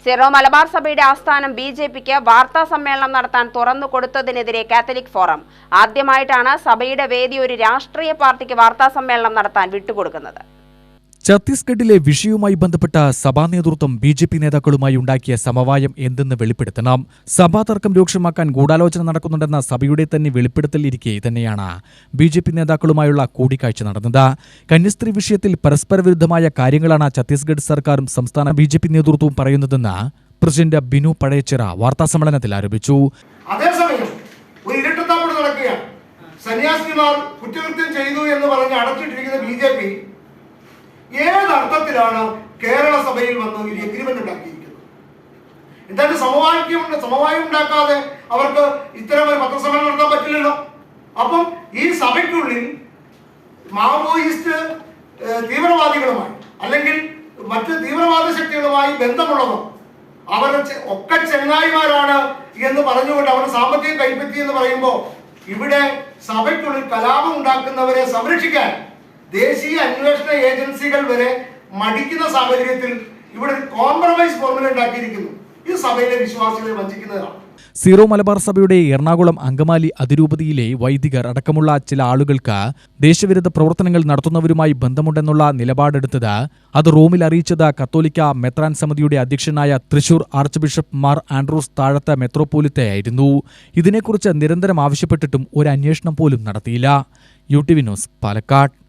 Syro Malabar സഭയുടെ ആസ്ഥാനം ബിജെപിക്ക് വാർത്താ സമ്മേളനം നടത്താൻ തുറന്നു കൊടുത്തതിനെതിരെ കാത്തലിക് ഫോറം. ആദ്യമായിട്ടാണ് സഭയുടെ വേദി ഒരു രാഷ്ട്രീയ പാർട്ടിക്ക് വാർത്താ സമ്മേളനം നടത്താൻ വിട്ടുകൊടുക്കുന്നത്. ഛത്തീസ്ഗഡിലെ വിഷയവുമായി ബന്ധപ്പെട്ട സഭാ നേതൃത്വം ബിജെപി നേതാക്കളുമായി ഉണ്ടാക്കിയ സമവായം എന്തെന്ന് വെളിപ്പെടുത്തണം. സഭാതർക്കം രൂക്ഷമാക്കാൻ ഗൂഢാലോചന നടക്കുന്നുണ്ടെന്ന സഭയുടെ തന്നെ വെളിപ്പെടുത്തൽ ഇരിക്കെ തന്നെയാണ് ബിജെപി നേതാക്കളുമായുള്ള കൂടിക്കാഴ്ച നടന്നത്. കന്യാസ്ത്രീ വിഷയത്തിൽ പരസ്പര വിരുദ്ധമായ കാര്യങ്ങളാണ് ഛത്തീസ്ഗഡ് സർക്കാരും സംസ്ഥാന ബിജെപി നേതൃത്വവും പറയുന്നതെന്ന് പ്രസിഡന്റ് ബിനു പഴയച്ചിറ വാർത്താസമ്മേളനത്തിൽ ആരോപിച്ചു. അതേസമയം ഒരു ഇരട്ടത്താപ്പ് നടക്കുകയാണ്. സന്യാസിമാർ കുറ്റകൃത്യം ചെയ്തു എന്ന് പറഞ്ഞ് അടച്ചിട്ടിരിക്കുന്ന ബിജെപി ഏതർത്ഥത്തിലാണ് കേരള സഭയിൽ വന്ന് ഒരു എഗ്രിമെന്റ് ഉണ്ടാക്കിയിരിക്കുന്നത്? എന്തായാലും സമവായം ഉണ്ടാക്കാതെ അവർക്ക് ഇത്തരം ഒരു പത്രസമ്മേളനം നടത്താൻ പറ്റില്ലല്ലോ. അപ്പം ഈ സഭയ്ക്കുള്ളിൽ മാവോയിസ്റ്റ് തീവ്രവാദികളുമായി അല്ലെങ്കിൽ മറ്റ് തീവ്രവാദ ശക്തികളുമായി ബന്ധമുള്ളവർ അവർ ഒക്കെ ചെങ്ങായിമാരാണ് എന്ന് പറഞ്ഞുകൊണ്ട് അവർ സാമ്പത്തികം കൈപ്പറ്റി എന്ന് പറയുമ്പോൾ ഇവിടെ സഭയ്ക്കുള്ളിൽ കലാപം ഉണ്ടാക്കുന്നവരെ സംരക്ഷിക്കാൻ ദേശീയ അന്വേഷണ ഏജൻസികൾ വരെ മടിക്കുന്ന സാഹചര്യത്തിൽ ഇവിടെ കോംപ്രമൈസ് ഫോർമുല ഉണ്ടാക്കിയിരിക്കുന്നു. ഇത് സഭയിലെ വിശ്വാസികളെ വഞ്ചിക്കുന്നതാണ്. സീറോ മലബാർ സഭയുടെ എറണാകുളം അങ്കമാലി അതിരൂപതയിലെ വൈദികർ അടക്കമുള്ള ചില ആളുകൾക്ക് ദേശവിരുദ്ധ പ്രവർത്തനങ്ങൾ നടത്തുന്നവരുമായി ബന്ധമുണ്ടെന്നുള്ള നിലപാടെടുത്തത് അത് റോമിൽ അറിയിച്ചത് കത്തോലിക്ക മെത്രാൻ സമിതിയുടെ അധ്യക്ഷനായ Thrissur archbishop Mar Andrews Thazhath മെത്രോപോലിത്തയായിരുന്നു. ഇതിനെക്കുറിച്ച് നിരന്തരം ആവശ്യപ്പെട്ടിട്ടും ഒരു അന്വേഷണം പോലും നടത്തിയില്ല. UTV news, Palakkad.